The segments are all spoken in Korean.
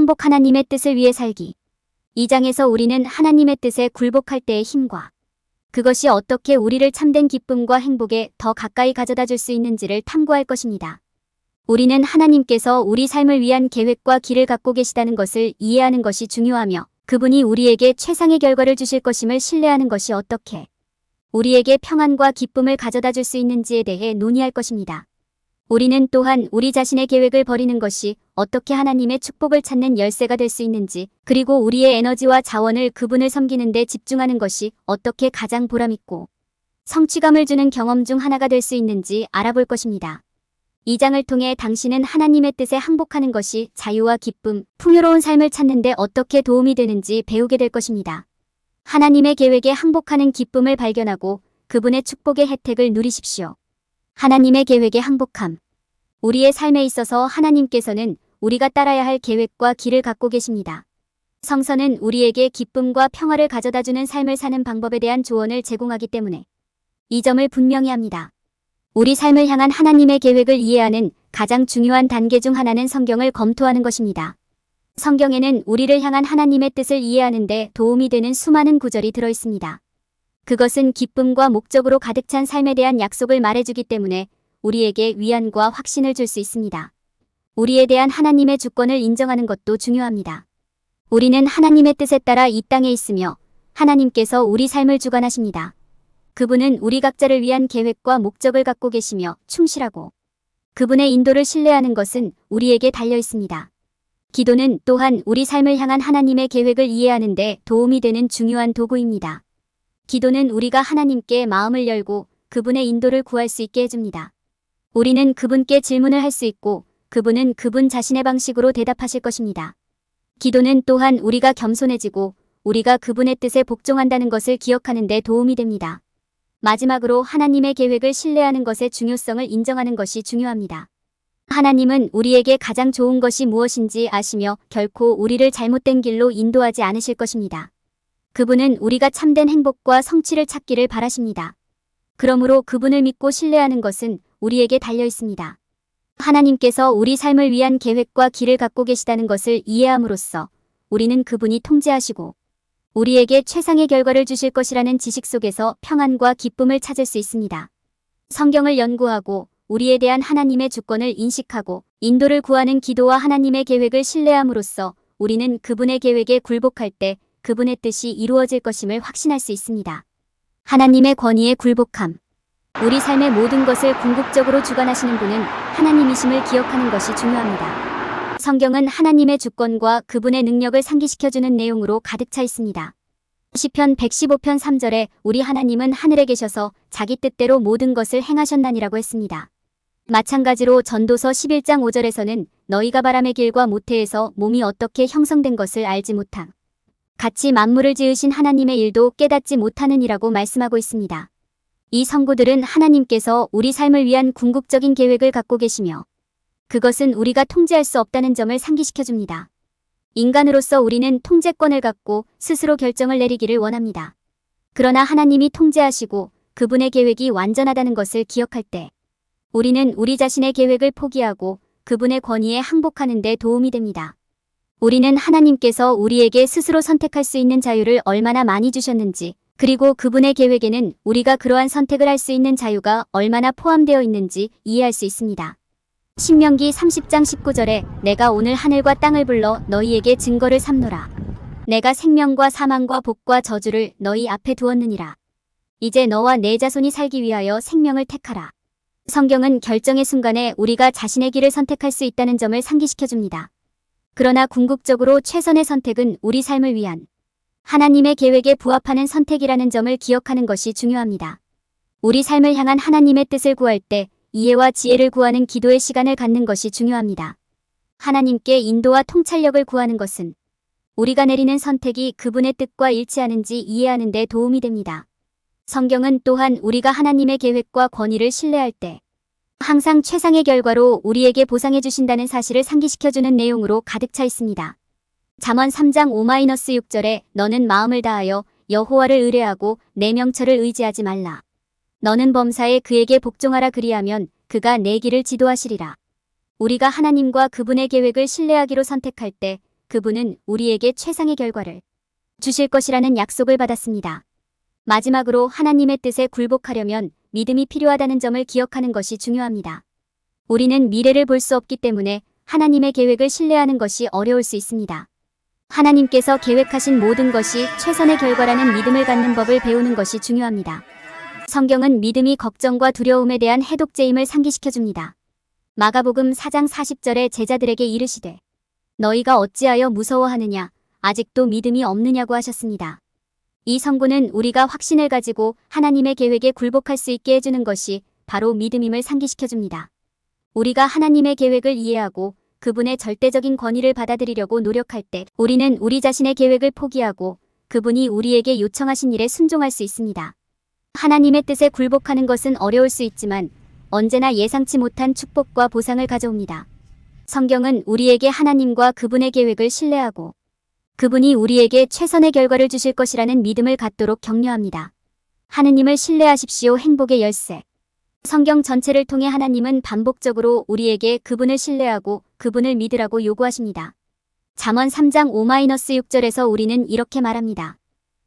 항복 하나님의 뜻을 위해 살기. 이 장에서 우리는 하나님의 뜻에 굴복할 때의 힘과 그것이 어떻게 우리를 참된 기쁨과 행복에 더 가까이 가져다 줄 수 있는지를 탐구할 것입니다. 우리는 하나님께서 우리 삶을 위한 계획과 길을 갖고 계시다는 것을 이해하는 것이 중요하며 그분이 우리에게 최상의 결과를 주실 것임을 신뢰하는 것이 어떻게 우리에게 평안과 기쁨을 가져다 줄 수 있는지에 대해 논의할 것입니다. 우리는 또한 우리 자신의 계획을 버리는 것이 어떻게 하나님의 축복을 찾는 열쇠가 될 수 있는지, 그리고 우리의 에너지와 자원을 그분을 섬기는 데 집중하는 것이 어떻게 가장 보람있고 성취감을 주는 경험 중 하나가 될 수 있는지 알아볼 것입니다. 이 장을 통해 당신은 하나님의 뜻에 항복하는 것이 자유와 기쁨, 풍요로운 삶을 찾는 데 어떻게 도움이 되는지 배우게 될 것입니다. 하나님의 계획에 항복하는 기쁨을 발견하고 그분의 축복의 혜택을 누리십시오. 하나님의 계획에 항복함. 우리의 삶에 있어서 하나님께서는 우리가 따라야 할 계획과 길을 갖고 계십니다. 성서는 우리에게 기쁨과 평화를 가져다주는 삶을 사는 방법에 대한 조언을 제공하기 때문에 이 점을 분명히 합니다. 우리 삶을 향한 하나님의 계획을 이해하는 가장 중요한 단계 중 하나는 성경을 검토하는 것입니다. 성경에는 우리를 향한 하나님의 뜻을 이해하는 데 도움이 되는 수많은 구절이 들어있습니다. 그것은 기쁨과 목적으로 가득 찬 삶에 대한 약속을 말해주기 때문에 우리에게 위안과 확신을 줄 수 있습니다. 우리에 대한 하나님의 주권을 인정하는 것도 중요합니다. 우리는 하나님의 뜻에 따라 이 땅에 있으며 하나님께서 우리 삶을 주관하십니다. 그분은 우리 각자를 위한 계획과 목적을 갖고 계시며 충실하고 그분의 인도를 신뢰하는 것은 우리에게 달려 있습니다. 기도는 또한 우리 삶을 향한 하나님의 계획을 이해하는 데 도움이 되는 중요한 도구입니다. 기도는 우리가 하나님께 마음을 열고 그분의 인도를 구할 수 있게 해줍니다. 우리는 그분께 질문을 할 수 있고 그분은 그분 자신의 방식으로 대답하실 것입니다. 기도는 또한 우리가 겸손해지고 우리가 그분의 뜻에 복종한다는 것을 기억하는 데 도움이 됩니다. 마지막으로 하나님의 계획을 신뢰하는 것의 중요성을 인정하는 것이 중요합니다. 하나님은 우리에게 가장 좋은 것이 무엇인지 아시며 결코 우리를 잘못된 길로 인도하지 않으실 것입니다. 그분은 우리가 참된 행복과 성취를 찾기를 바라십니다. 그러므로 그분을 믿고 신뢰하는 것은 우리에게 달려 있습니다. 하나님께서 우리 삶을 위한 계획과 길을 갖고 계시다는 것을 이해함으로써 우리는 그분이 통제하시고 우리에게 최상의 결과를 주실 것이라는 지식 속에서 평안과 기쁨을 찾을 수 있습니다. 성경을 연구하고 우리에 대한 하나님의 주권을 인식하고 인도를 구하는 기도와 하나님의 계획을 신뢰함으로써 우리는 그분의 계획에 굴복할 때 그분의 뜻이 이루어질 것임을 확신할 수 있습니다. 하나님의 권위에 굴복함. 우리 삶의 모든 것을 궁극적으로 주관하시는 분은 하나님이심을 기억하는 것이 중요합니다. 성경은 하나님의 주권과 그분의 능력을 상기시켜주는 내용으로 가득 차 있습니다. 시편 115편 3절에 우리 하나님은 하늘에 계셔서 자기 뜻대로 모든 것을 행하셨나니라고 했습니다. 마찬가지로 전도서 11장 5절에서는 너희가 바람의 길과 모태에서 몸이 어떻게 형성된 것을 알지 못함. 같이 만물을 지으신 하나님의 일도 깨닫지 못하느니라고 말씀하고 있습니다. 이 성구들은 하나님께서 우리 삶을 위한 궁극적인 계획을 갖고 계시며 그것은 우리가 통제할 수 없다는 점을 상기시켜줍니다. 인간으로서 우리는 통제권을 갖고 스스로 결정을 내리기를 원합니다. 그러나 하나님이 통제하시고 그분의 계획이 완전하다는 것을 기억할 때 우리는 우리 자신의 계획을 포기하고 그분의 권위에 항복하는 데 도움이 됩니다. 우리는 하나님께서 우리에게 스스로 선택할 수 있는 자유를 얼마나 많이 주셨는지, 그리고 그분의 계획에는 우리가 그러한 선택을 할 수 있는 자유가 얼마나 포함되어 있는지 이해할 수 있습니다. 신명기 30장 19절에 내가 오늘 하늘과 땅을 불러 너희에게 증거를 삼노라. 내가 생명과 사망과 복과 저주를 너희 앞에 두었느니라. 이제 너와 내 자손이 살기 위하여 생명을 택하라. 성경은 결정의 순간에 우리가 자신의 길을 선택할 수 있다는 점을 상기시켜줍니다. 그러나 궁극적으로 최선의 선택은 우리 삶을 위한 하나님의 계획에 부합하는 선택이라는 점을 기억하는 것이 중요합니다. 우리 삶을 향한 하나님의 뜻을 구할 때 이해와 지혜를 구하는 기도의 시간을 갖는 것이 중요합니다. 하나님께 인도와 통찰력을 구하는 것은 우리가 내리는 선택이 그분의 뜻과 일치하는지 이해하는 데 도움이 됩니다. 성경은 또한 우리가 하나님의 계획과 권위를 신뢰할 때 항상 최상의 결과로 우리에게 보상해 주신다는 사실을 상기시켜주는 내용으로 가득 차 있습니다. 잠언 3장 5-6절에 너는 마음을 다하여 여호와를 의뢰하고 내 명철을 의지하지 말라. 너는 범사에 그에게 복종하라 그리하면 그가 내 길을 지도하시리라. 우리가 하나님과 그분의 계획을 신뢰하기로 선택할 때 그분은 우리에게 최상의 결과를 주실 것이라는 약속을 받았습니다. 마지막으로 하나님의 뜻에 굴복하려면 믿음이 필요하다는 점을 기억하는 것이 중요합니다. 우리는 미래를 볼 수 없기 때문에 하나님의 계획을 신뢰하는 것이 어려울 수 있습니다. 하나님께서 계획하신 모든 것이 최선의 결과라는 믿음을 갖는 법을 배우는 것이 중요합니다. 성경은 믿음이 걱정과 두려움에 대한 해독제임을 상기시켜줍니다. 마가복음 4장 40절에 제자들에게 이르시되 너희가 어찌하여 무서워하느냐 아직도 믿음이 없느냐고 하셨습니다. 이 선고는 우리가 확신을 가지고 하나님의 계획에 굴복할 수 있게 해주는 것이 바로 믿음임을 상기시켜줍니다. 우리가 하나님의 계획을 이해하고 그분의 절대적인 권위를 받아들이려고 노력할 때 우리는 우리 자신의 계획을 포기하고 그분이 우리에게 요청하신 일에 순종할 수 있습니다. 하나님의 뜻에 굴복하는 것은 어려울 수 있지만 언제나 예상치 못한 축복과 보상을 가져옵니다. 성경은 우리에게 하나님과 그분의 계획을 신뢰하고 그분이 우리에게 최선의 결과를 주실 것이라는 믿음을 갖도록 격려합니다. 하느님을 신뢰하십시오. 행복의 열쇠. 성경 전체를 통해 하나님은 반복적으로 우리에게 그분을 신뢰하고 그분을 믿으라고 요구하십니다. 잠언 3장 5-6절에서 우리는 이렇게 말합니다.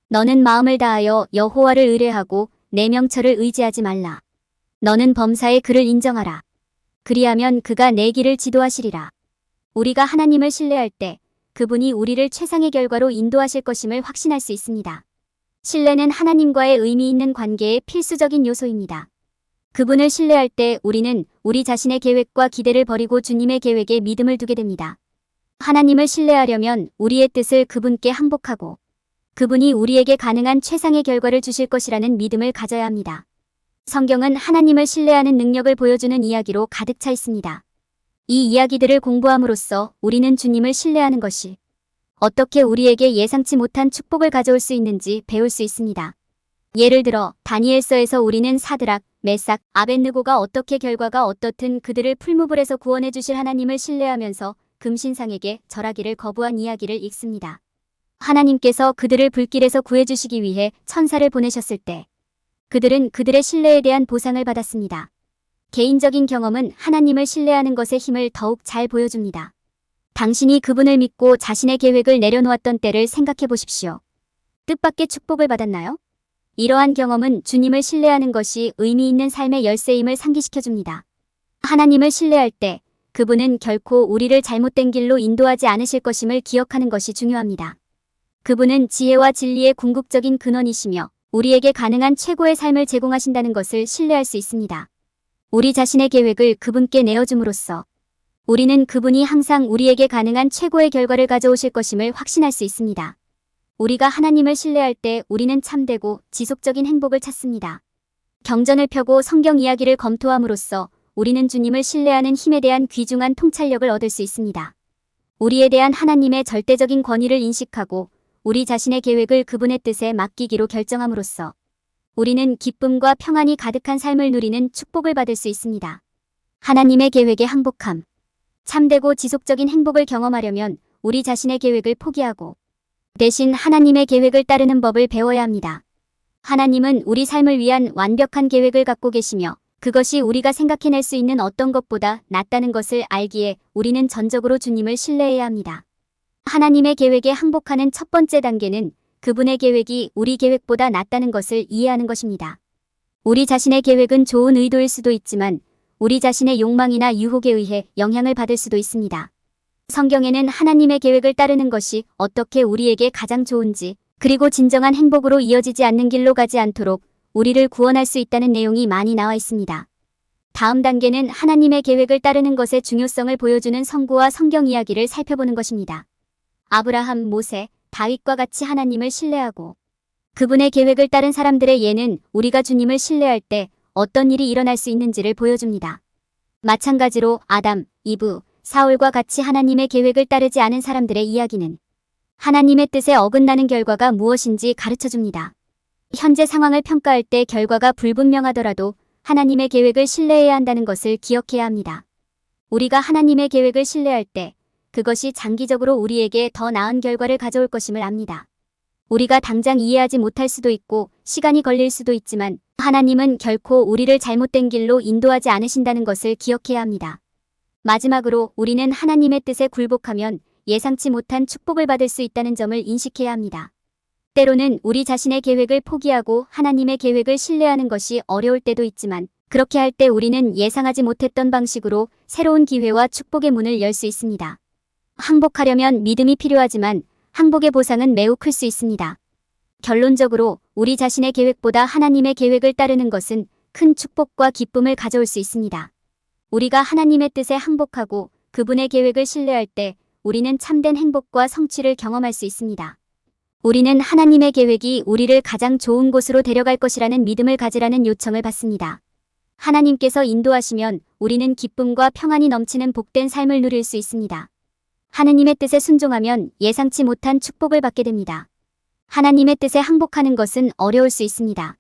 너는 마음을 다하여 여호와를 의뢰하고 내 명철을 의지하지 말라. 너는 범사에 그를 인정하라. 그리하면 그가 내 길을 지도하시리라. 우리가 하나님을 신뢰할 때 그분이 우리를 최상의 결과로 인도하실 것임을 확신할 수 있습니다. 신뢰는 하나님과의 의미 있는 관계의 필수적인 요소입니다. 그분을 신뢰할 때 우리는 우리 자신의 계획과 기대를 버리고 주님의 계획에 믿음을 두게 됩니다. 하나님을 신뢰하려면 우리의 뜻을 그분께 항복하고 그분이 우리에게 가능한 최상의 결과를 주실 것이라는 믿음을 가져야 합니다. 성경은 하나님을 신뢰하는 능력을 보여주는 이야기로 가득 차 있습니다. 이 이야기들을 공부함으로써 우리는 주님을 신뢰하는 것이 어떻게 우리에게 예상치 못한 축복을 가져올 수 있는지 배울 수 있습니다. 예를 들어 다니엘서에서 우리는 사드락, 메삭, 아벳느고가 어떻게 결과가 어떻든 그들을 풀무불에서 구원해 주실 하나님을 신뢰하면서 금신상에게 절하기를 거부한 이야기를 읽습니다. 하나님께서 그들을 불길에서 구해주시기 위해 천사를 보내셨을 때 그들은 그들의 신뢰에 대한 보상을 받았습니다. 개인적인 경험은 하나님을 신뢰하는 것의 힘을 더욱 잘 보여줍니다. 당신이 그분을 믿고 자신의 계획을 내려놓았던 때를 생각해 보십시오. 뜻밖의 축복을 받았나요? 이러한 경험은 주님을 신뢰하는 것이 의미 있는 삶의 열쇠임을 상기시켜줍니다. 하나님을 신뢰할 때 그분은 결코 우리를 잘못된 길로 인도하지 않으실 것임을 기억하는 것이 중요합니다. 그분은 지혜와 진리의 궁극적인 근원이시며 우리에게 가능한 최고의 삶을 제공하신다는 것을 신뢰할 수 있습니다. 우리 자신의 계획을 그분께 내어줌으로써 우리는 그분이 항상 우리에게 가능한 최고의 결과를 가져오실 것임을 확신할 수 있습니다. 우리가 하나님을 신뢰할 때 우리는 참되고 지속적인 행복을 찾습니다. 경전을 펴고 성경 이야기를 검토함으로써 우리는 주님을 신뢰하는 힘에 대한 귀중한 통찰력을 얻을 수 있습니다. 우리에 대한 하나님의 절대적인 권위를 인식하고 우리 자신의 계획을 그분의 뜻에 맡기기로 결정함으로써 우리는 기쁨과 평안이 가득한 삶을 누리는 축복을 받을 수 있습니다. 하나님의 계획에 항복함. 참되고 지속적인 행복을 경험하려면 우리 자신의 계획을 포기하고 대신 하나님의 계획을 따르는 법을 배워야 합니다. 하나님은 우리 삶을 위한 완벽한 계획을 갖고 계시며 그것이 우리가 생각해낼 수 있는 어떤 것보다 낫다는 것을 알기에 우리는 전적으로 주님을 신뢰해야 합니다. 하나님의 계획에 항복하는 첫 번째 단계는 그분의 계획이 우리 계획보다 낫다는 것을 이해하는 것입니다. 우리 자신의 계획은 좋은 의도일 수도 있지만 우리 자신의 욕망이나 유혹에 의해 영향을 받을 수도 있습니다. 성경에는 하나님의 계획을 따르는 것이 어떻게 우리에게 가장 좋은지 그리고 진정한 행복으로 이어지지 않는 길로 가지 않도록 우리를 구원할 수 있다는 내용이 많이 나와 있습니다. 다음 단계는 하나님의 계획을 따르는 것의 중요성을 보여주는 성구와 성경 이야기를 살펴보는 것입니다. 아브라함, 모세, 다윗과 같이 하나님을 신뢰하고 그분의 계획을 따른 사람들의 예는 우리가 주님을 신뢰할 때 어떤 일이 일어날 수 있는지를 보여줍니다. 마찬가지로 아담, 이브, 사울과 같이 하나님의 계획을 따르지 않은 사람들의 이야기는 하나님의 뜻에 어긋나는 결과가 무엇인지 가르쳐줍니다. 현재 상황을 평가할 때 결과가 불분명하더라도 하나님의 계획을 신뢰해야 한다는 것을 기억해야 합니다. 우리가 하나님의 계획을 신뢰할 때 그것이 장기적으로 우리에게 더 나은 결과를 가져올 것임을 압니다. 우리가 당장 이해하지 못할 수도 있고 시간이 걸릴 수도 있지만 하나님은 결코 우리를 잘못된 길로 인도하지 않으신다는 것을 기억해야 합니다. 마지막으로 우리는 하나님의 뜻에 굴복하면 예상치 못한 축복을 받을 수 있다는 점을 인식해야 합니다. 때로는 우리 자신의 계획을 포기하고 하나님의 계획을 신뢰하는 것이 어려울 때도 있지만 그렇게 할 때 우리는 예상하지 못했던 방식으로 새로운 기회와 축복의 문을 열 수 있습니다. 항복하려면 믿음이 필요하지만 항복의 보상은 매우 클 수 있습니다. 결론적으로 우리 자신의 계획보다 하나님의 계획을 따르는 것은 큰 축복과 기쁨을 가져올 수 있습니다. 우리가 하나님의 뜻에 항복하고 그분의 계획을 신뢰할 때 우리는 참된 행복과 성취를 경험할 수 있습니다. 우리는 하나님의 계획이 우리를 가장 좋은 곳으로 데려갈 것이라는 믿음을 가지라는 요청을 받습니다. 하나님께서 인도하시면 우리는 기쁨과 평안이 넘치는 복된 삶을 누릴 수 있습니다. 하느님의 뜻에 순종하면 예상치 못한 축복을 받게 됩니다. 하나님의 뜻에 항복하는 것은 어려울 수 있습니다.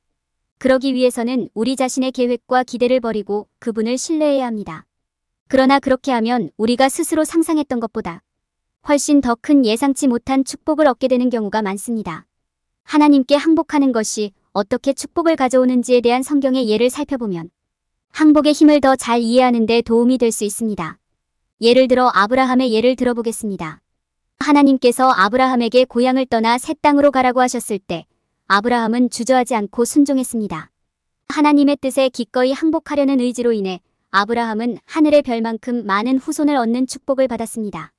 그러기 위해서는 우리 자신의 계획과 기대를 버리고 그분을 신뢰해야 합니다. 그러나 그렇게 하면 우리가 스스로 상상했던 것보다 훨씬 더 큰 예상치 못한 축복을 얻게 되는 경우가 많습니다. 하나님께 항복하는 것이 어떻게 축복을 가져오는지에 대한 성경의 예를 살펴보면 항복의 힘을 더 잘 이해하는 데 도움이 될 수 있습니다. 예를 들어 아브라함의 예를 들어보겠습니다. 하나님께서 아브라함에게 고향을 떠나 새 땅으로 가라고 하셨을 때 아브라함은 주저하지 않고 순종했습니다. 하나님의 뜻에 기꺼이 항복하려는 의지로 인해 아브라함은 하늘의 별만큼 많은 후손을 얻는 축복을 받았습니다.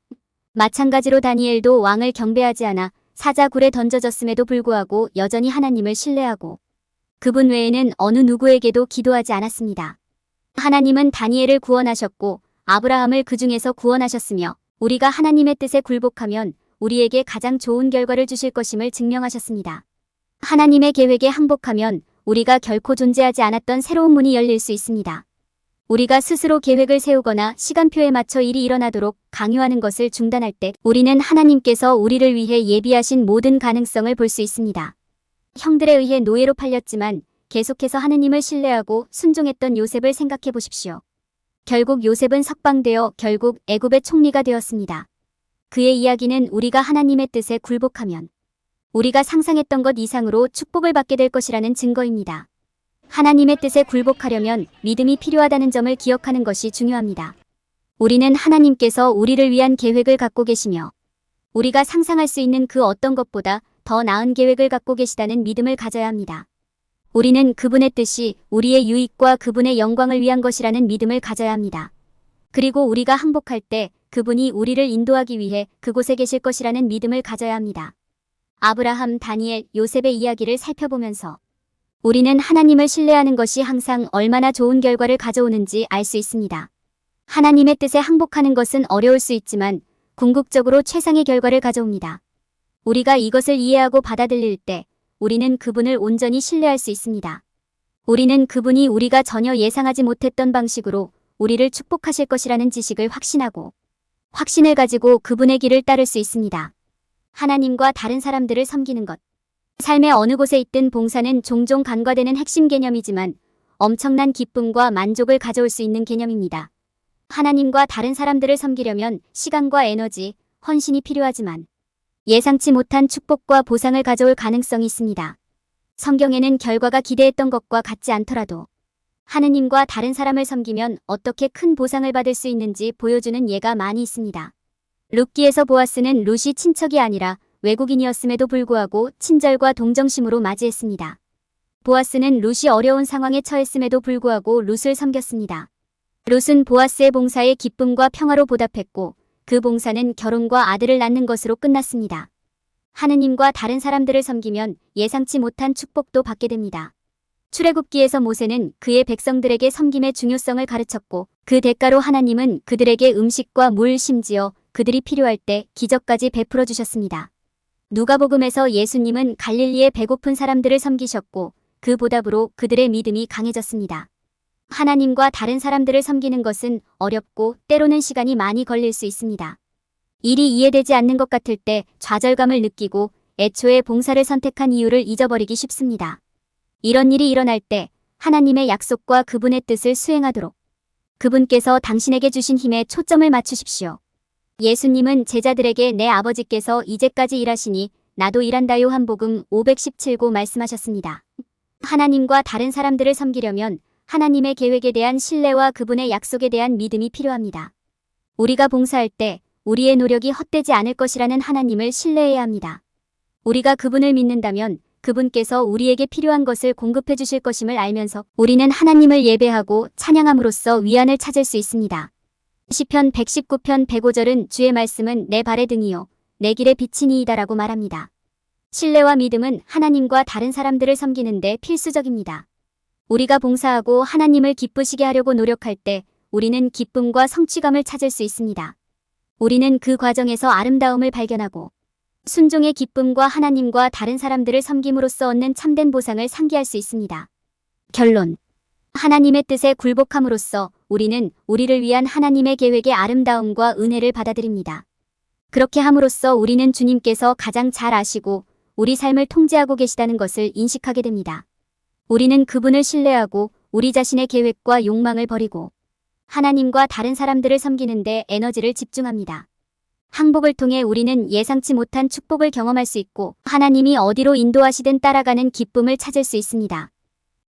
마찬가지로 다니엘도 왕을 경배하지 않아 사자굴에 던져졌음에도 불구하고 여전히 하나님을 신뢰하고 그분 외에는 어느 누구에게도 기도하지 않았습니다. 하나님은 다니엘을 구원하셨고 아브라함을 그 중에서 구원하셨으며 우리가 하나님의 뜻에 굴복하면 우리에게 가장 좋은 결과를 주실 것임을 증명하셨습니다. 하나님의 계획에 항복하면 우리가 결코 존재하지 않았던 새로운 문이 열릴 수 있습니다. 우리가 스스로 계획을 세우거나 시간표에 맞춰 일이 일어나도록 강요하는 것을 중단할 때 우리는 하나님께서 우리를 위해 예비하신 모든 가능성을 볼 수 있습니다. 형들에 의해 노예로 팔렸지만 계속해서 하느님을 신뢰하고 순종했던 요셉을 생각해 보십시오. 결국 요셉은 석방되어 결국 애굽의 총리가 되었습니다. 그의 이야기는 우리가 하나님의 뜻에 굴복하면 우리가 상상했던 것 이상으로 축복을 받게 될 것이라는 증거입니다. 하나님의 뜻에 굴복하려면 믿음이 필요하다는 점을 기억하는 것이 중요합니다. 우리는 하나님께서 우리를 위한 계획을 갖고 계시며 우리가 상상할 수 있는 그 어떤 것보다 더 나은 계획을 갖고 계시다는 믿음을 가져야 합니다. 우리는 그분의 뜻이 우리의 유익과 그분의 영광을 위한 것이라는 믿음을 가져야 합니다. 그리고 우리가 항복할 때 그분이 우리를 인도하기 위해 그곳에 계실 것이라는 믿음을 가져야 합니다. 아브라함, 다니엘, 요셉의 이야기를 살펴보면서 우리는 하나님을 신뢰하는 것이 항상 얼마나 좋은 결과를 가져오는지 알 수 있습니다. 하나님의 뜻에 항복하는 것은 어려울 수 있지만 궁극적으로 최상의 결과를 가져옵니다. 우리가 이것을 이해하고 받아들일 때 우리는 그분을 온전히 신뢰할 수 있습니다. 우리는 그분이 우리가 전혀 예상하지 못했던 방식으로 우리를 축복하실 것이라는 지식을 확신하고 확신을 가지고 그분의 길을 따를 수 있습니다. 하나님과 다른 사람들을 섬기는 것. 삶의 어느 곳에 있든 봉사는 종종 간과되는 핵심 개념이지만 엄청난 기쁨과 만족을 가져올 수 있는 개념입니다. 하나님과 다른 사람들을 섬기려면 시간과 에너지, 헌신이 필요하지만 예상치 못한 축복과 보상을 가져올 가능성이 있습니다. 성경에는 결과가 기대했던 것과 같지 않더라도 하느님과 다른 사람을 섬기면 어떻게 큰 보상을 받을 수 있는지 보여주는 예가 많이 있습니다. 룻기에서 보아스는 룻이 친척이 아니라 외국인이었음에도 불구하고 친절과 동정심으로 맞이했습니다. 보아스는 룻이 어려운 상황에 처했음에도 불구하고 룻을 섬겼습니다. 룻은 보아스의 봉사에 기쁨과 평화로 보답했고 그 봉사는 결혼과 아들을 낳는 것으로 끝났습니다. 하느님과 다른 사람들을 섬기면 예상치 못한 축복도 받게 됩니다. 출애굽기에서 모세는 그의 백성들에게 섬김의 중요성을 가르쳤고 그 대가로 하나님은 그들에게 음식과 물 심지어 그들이 필요할 때 기적까지 베풀어 주셨습니다. 누가복음에서 예수님은 갈릴리의 배고픈 사람들을 섬기셨고 그 보답으로 그들의 믿음이 강해졌습니다. 하나님과 다른 사람들을 섬기는 것은 어렵고 때로는 시간이 많이 걸릴 수 있습니다. 일이 이해되지 않는 것 같을 때 좌절감을 느끼고 애초에 봉사를 선택한 이유를 잊어버리기 쉽습니다. 이런 일이 일어날 때 하나님의 약속과 그분의 뜻을 수행하도록 그분께서 당신에게 주신 힘에 초점을 맞추십시오. 예수님은 제자들에게 내 아버지께서 이제까지 일하시니 나도 일한다 요한복음 517고 말씀하셨습니다. 하나님과 다른 사람들을 섬기려면 하나님의 계획에 대한 신뢰와 그분의 약속에 대한 믿음이 필요합니다. 우리가 봉사할 때 우리의 노력이 헛되지 않을 것이라는 하나님을 신뢰해야 합니다. 우리가 그분을 믿는다면 그분께서 우리에게 필요한 것을 공급해 주실 것임을 알면서 우리는 하나님을 예배하고 찬양함으로써 위안을 찾을 수 있습니다. 시편 119편 105절은 주의 말씀은 내 발의 등이요 내 길의 빛이니이다라고 말합니다. 신뢰와 믿음은 하나님과 다른 사람들을 섬기는 데 필수적입니다. 우리가 봉사하고 하나님을 기쁘시게 하려고 노력할 때 우리는 기쁨과 성취감을 찾을 수 있습니다. 우리는 그 과정에서 아름다움을 발견하고 순종의 기쁨과 하나님과 다른 사람들을 섬김으로써 얻는 참된 보상을 상기할 수 있습니다. 결론. 하나님의 뜻에 굴복함으로써 우리는 우리를 위한 하나님의 계획의 아름다움과 은혜를 받아들입니다. 그렇게 함으로써 우리는 주님께서 가장 잘 아시고 우리 삶을 통제하고 계시다는 것을 인식하게 됩니다. 우리는 그분을 신뢰하고 우리 자신의 계획과 욕망을 버리고 하나님과 다른 사람들을 섬기는 데 에너지를 집중합니다. 항복을 통해 우리는 예상치 못한 축복을 경험할 수 있고 하나님이 어디로 인도하시든 따라가는 기쁨을 찾을 수 있습니다.